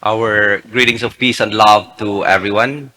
Our greetings of peace and love to everyone.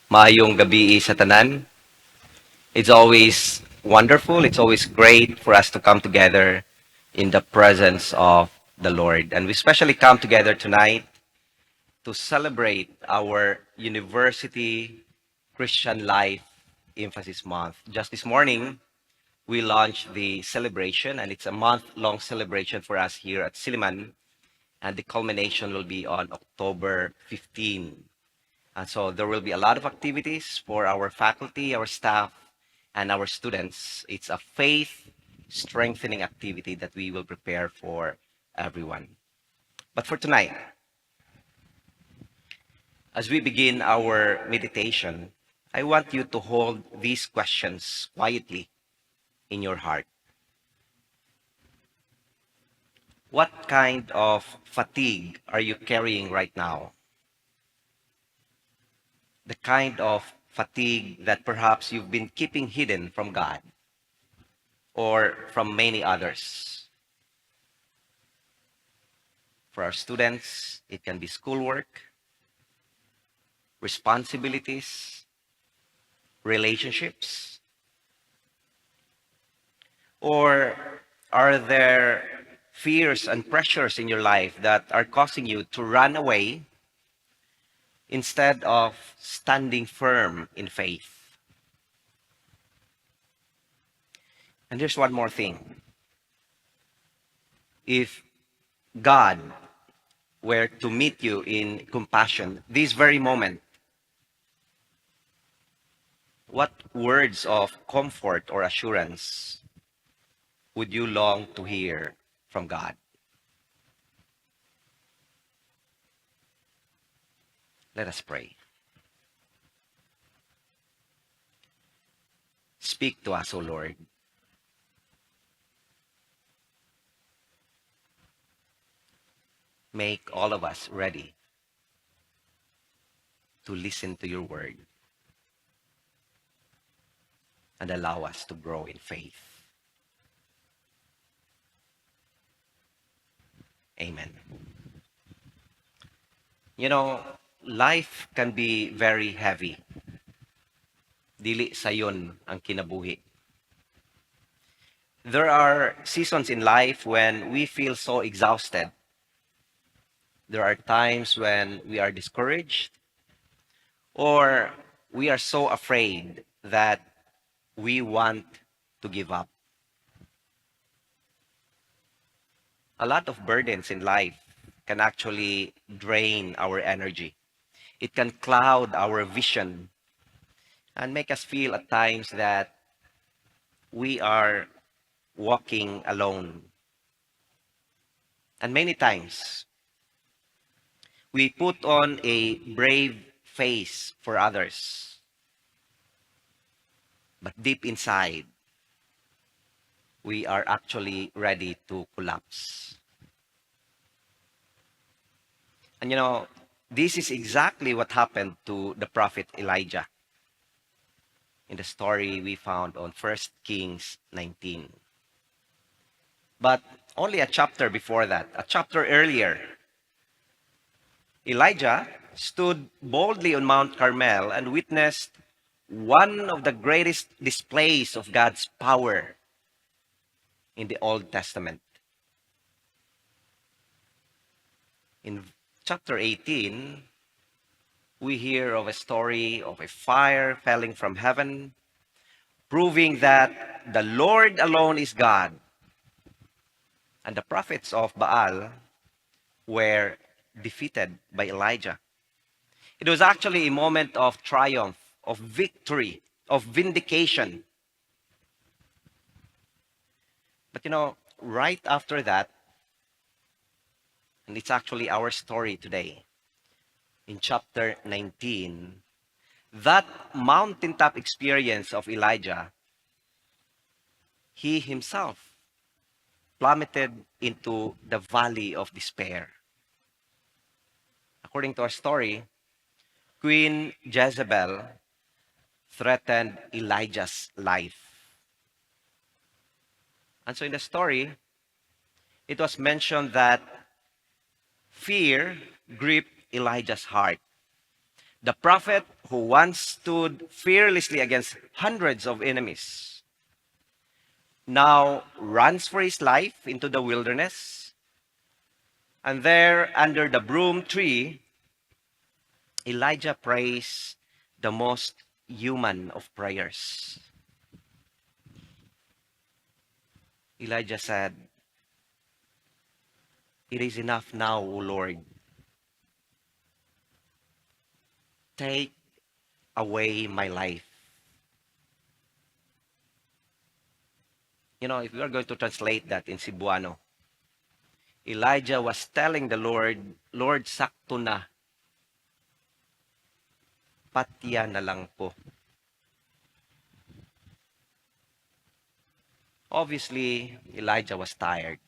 Maayong gabi sa tanan. It's always wonderful. It's always great for us to come together in the presence of the Lord. And we especially come together tonight to celebrate our University Christian Life Emphasis Month. Just this morning, we launched the celebration, and it's a month-long celebration for us here at Siliman. And the culmination will be on October 15. And so there will be a lot of activities for our faculty, our staff, and our students. It's a faith strengthening activity that we will prepare for everyone. But for tonight, as we begin our meditation, I want you to hold these questions quietly in your heart. What kind of fatigue are you carrying right now? The kind of fatigue that perhaps you've been keeping hidden from God or from many others. For our students, it can be schoolwork, responsibilities, relationships, or are there fears and pressures in your life that are causing you to run away instead of standing firm in faith? And there's one more thing. If God were to meet you in compassion this very moment, what words of comfort or assurance would you long to hear from God? Let us pray. Speak to us, O Lord. Make all of us ready to listen to your word and allow us to grow in faith. Amen. You know, life can be very heavy. Dili sayon ang kinabuhi. There are seasons in life when we feel so exhausted. There are times when we are discouraged or we are so afraid that we want to give up. A lot of burdens in life can actually drain our energy. It can cloud our vision and make us feel at times that we are walking alone. And many times, we put on a brave face for others. But deep inside, we are actually ready to collapse. And you know, this is exactly what happened to the prophet Elijah in the story we found on 1 Kings 19. But only a chapter before that, a chapter earlier, Elijah stood boldly on Mount Carmel and witnessed one of the greatest displays of God's power in the Old Testament. In chapter 18, we hear of a story of a fire falling from heaven, proving that the Lord alone is God. And the prophets of Baal were defeated by Elijah. It was actually a moment of triumph, of victory, of vindication. But you know, right after that, and it's actually our story today, in chapter 19, that mountaintop experience of Elijah, he himself plummeted into the valley of despair. According to our story, Queen Jezebel threatened Elijah's life. And so in the story, it was mentioned that fear gripped Elijah's heart. The prophet who once stood fearlessly against hundreds of enemies now runs for his life into the wilderness. And there, under the broom tree, Elijah prays the most human of prayers. Elijah said, "It is enough now, O Lord. Take away my life." You know, if we are going to translate that in Cebuano, Elijah was telling the Lord, "Lord, sakto na. Patya na lang po." Obviously, Elijah was tired.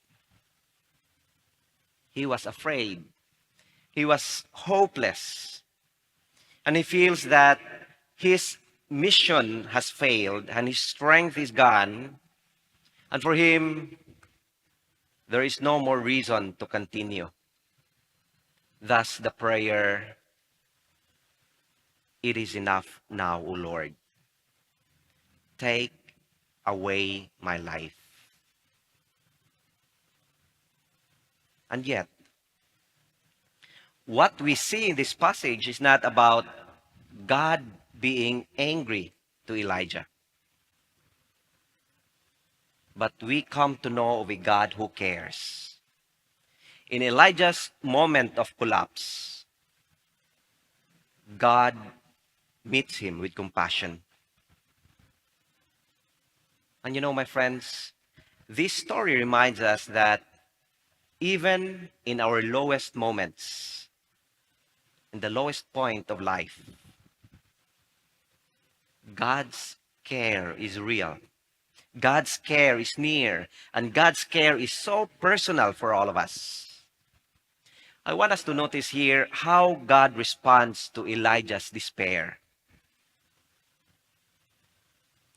He was afraid. He was hopeless. And he feels that his mission has failed and his strength is gone. And for him, there is no more reason to continue. Thus the prayer, "It is enough now, O Lord. Take away my life." And yet, what we see in this passage is not about God being angry to Elijah. But we come to know of a God who cares. In Elijah's moment of collapse, God meets him with compassion. And you know, my friends, this story reminds us that even in our lowest moments, in the lowest point of life, God's care is real. God's care is near, and God's care is so personal for all of us. I want us to notice here how God responds to Elijah's despair.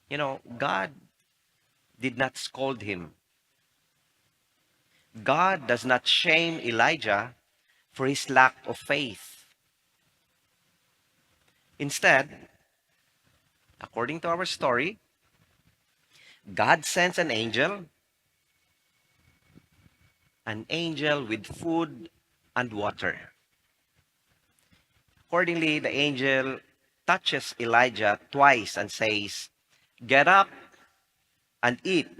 You know, God did not scold him. God does not shame Elijah for his lack of faith. Instead, according to our story, God sends an angel with food and water. Accordingly, the angel touches Elijah twice and says, "Get up and eat."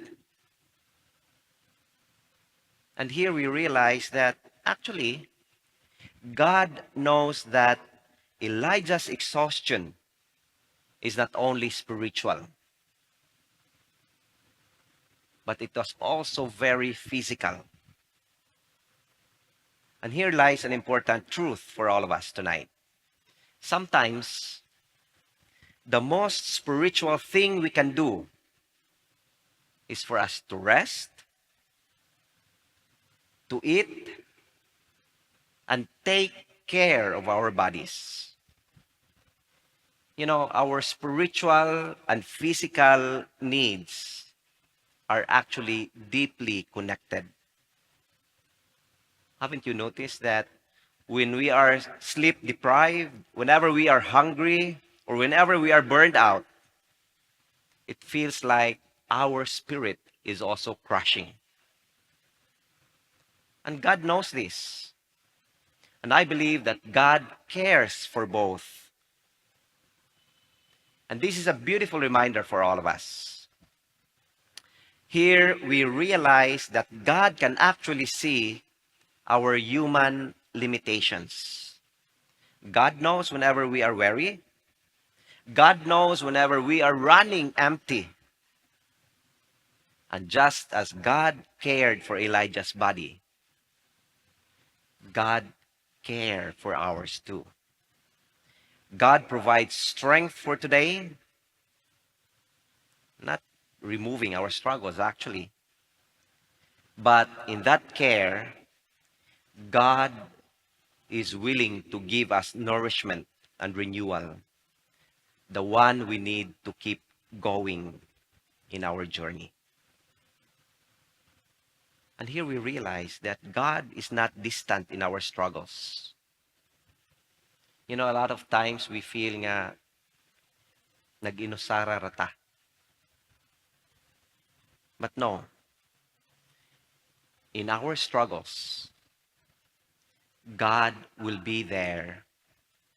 And here we realize that actually, God knows that Elijah's exhaustion is not only spiritual, but it was also very physical. And here lies an important truth for all of us tonight. Sometimes, the most spiritual thing we can do is for us to rest, to eat, and take care of our bodies. You know, our spiritual and physical needs are actually deeply connected. Haven't you noticed that when we are sleep deprived, whenever we are hungry, or whenever we are burned out, it feels like our spirit is also crushing. And God knows this. And I believe that God cares for both. And this is a beautiful reminder for all of us. Here we realize that God can actually see our human limitations. God knows whenever we are weary. God knows whenever we are running empty. And just as God cared for Elijah's body, God cared for ours too. God provides strength for today, not removing our struggles actually. But in that care, God is willing to give us nourishment and renewal, the one we need to keep going in our journey. And here we realize that God is not distant in our struggles. You know, a lot of times we feel nga nag-inusara rata. But no, in our struggles, God will be there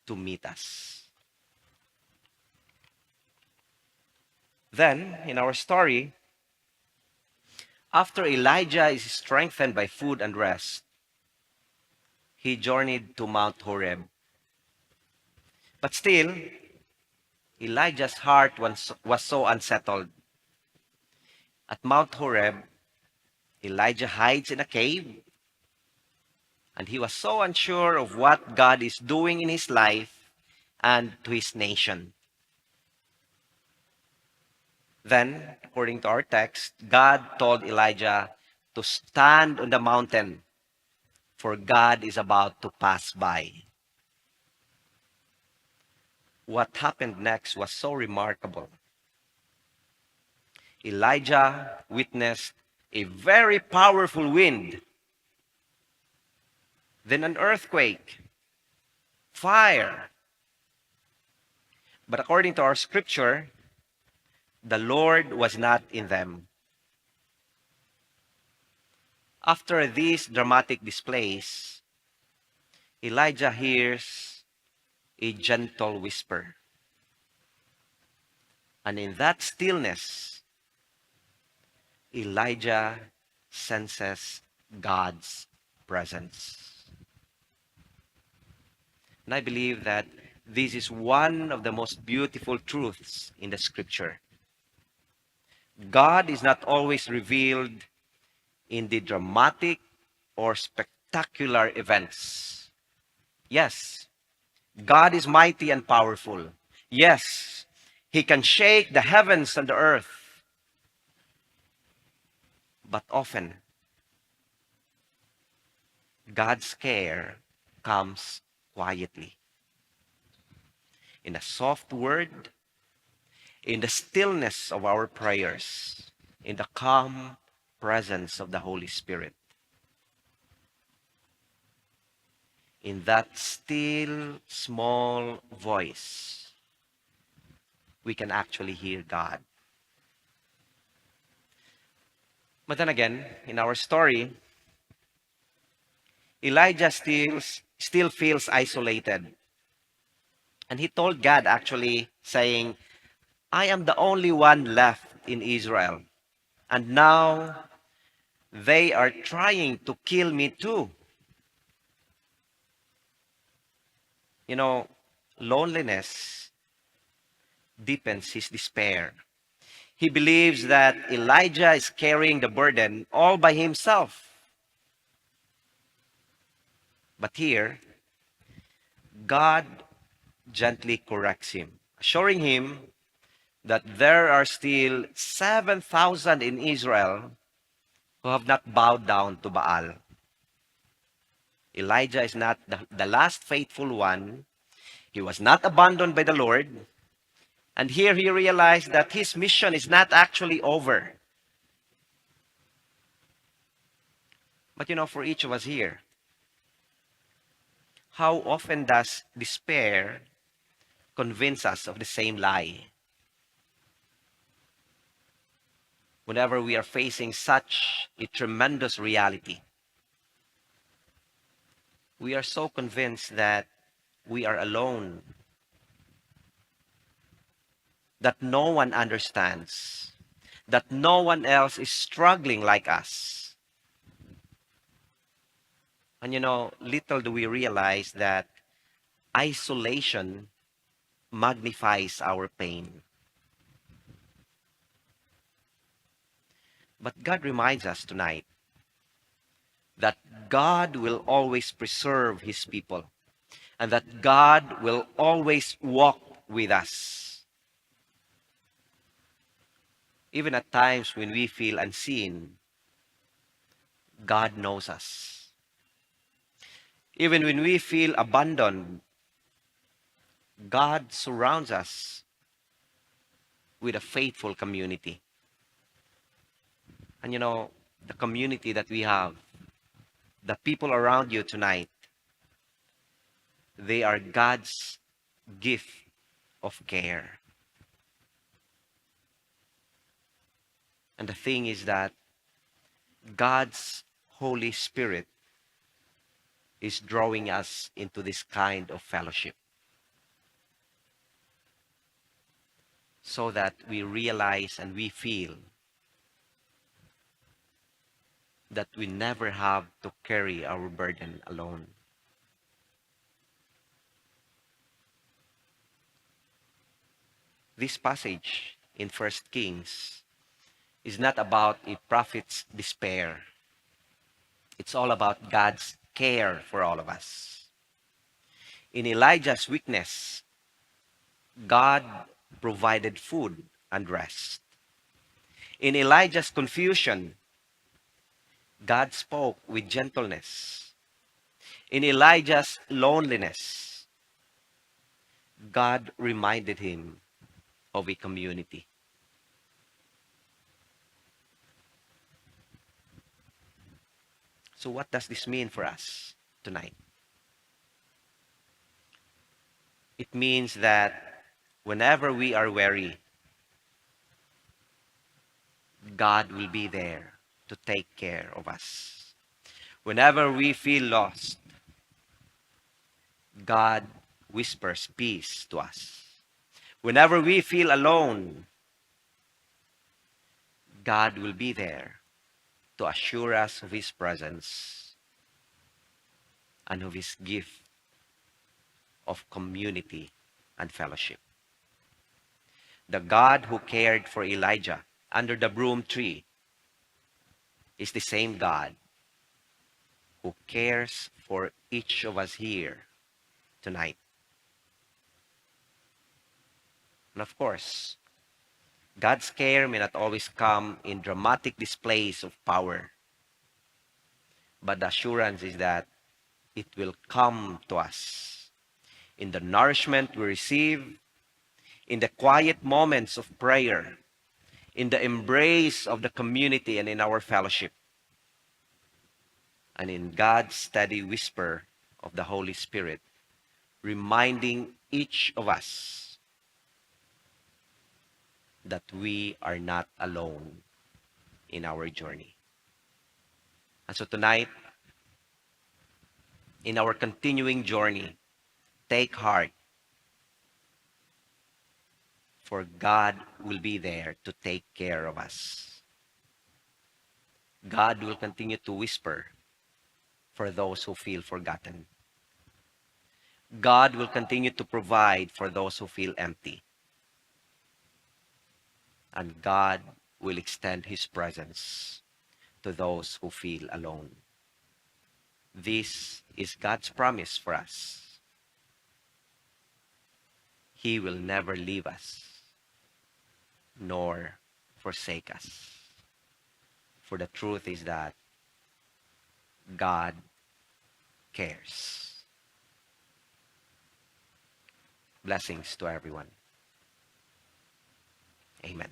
to meet us. Then, in our story, after Elijah is strengthened by food and rest, he journeyed to Mount Horeb. But still, Elijah's heart was so unsettled. At Mount Horeb, Elijah hides in a cave, and he was so unsure of what God is doing in his life and to his nation. Then, according to our text, God told Elijah to stand on the mountain, for God is about to pass by. What happened next was so remarkable. Elijah witnessed a very powerful wind, then an earthquake, fire. But according to our scripture, the Lord was not in them. After these dramatic displays, Elijah hears a gentle whisper. And in that stillness, Elijah senses God's presence. And I believe that this is one of the most beautiful truths in the scripture. God is not always revealed in the dramatic or spectacular events. Yes, God is mighty and powerful. Yes, He can shake the heavens and the earth. But often, God's care comes quietly. In a soft word, in the stillness of our prayers, in the calm presence of the Holy Spirit. In that still, small voice, we can actually hear God. But then again, in our story, Elijah still feels isolated. And he told God actually, saying, I am the only one left in Israel. And now they are trying to kill me too. You know, loneliness deepens his despair. He believes that Elijah is carrying the burden all by himself. But here, God gently corrects him, assuring him that there are still 7,000 in Israel who have not bowed down to Baal. Elijah is not the last faithful one. He was not abandoned by the Lord. And here he realized that his mission is not actually over. But you know, for each of us here, how often does despair convince us of the same lie? Whenever we are facing such a tremendous reality, we are so convinced that we are alone, that no one understands, that no one else is struggling like us. And you know, little do we realize that isolation magnifies our pain. But God reminds us tonight that God will always preserve His people and that God will always walk with us. Even at times when we feel unseen, God knows us. Even when we feel abandoned, God surrounds us with a faithful community. And you know, the community that we have, the people around you tonight, They are God's gift of care. And the thing is that God's Holy Spirit is drawing us into this kind of fellowship so that we realize and we feel that we never have to carry our burden alone. This passage in First Kings is not about a prophet's despair. It's all about God's care for all of us. In Elijah's weakness, God provided food and rest. In Elijah's confusion, God spoke with gentleness. In Elijah's loneliness, God reminded him of a community. So what does this mean for us tonight? It means that whenever we are weary, God will be there to take care of us. Whenever we feel lost, God whispers peace to us. Whenever we feel alone, God will be there to assure us of His presence and of His gift of community and fellowship. The God who cared for Elijah under the broom tree is the same God who cares for each of us here tonight. And of course, God's care may not always come in dramatic displays of power, but the assurance is that it will come to us in the nourishment we receive, in the quiet moments of prayer, in the embrace of the community and in our fellowship, and in God's steady whisper of the Holy Spirit, reminding each of us that we are not alone in our journey. And so tonight, in our continuing journey, take heart, for God will be there to take care of us. God will continue to whisper for those who feel forgotten. God will continue to provide for those who feel empty. And God will extend His presence to those who feel alone. This is God's promise for us. He will never leave us, nor forsake us. For the truth is that God cares. Blessings to everyone. Amen.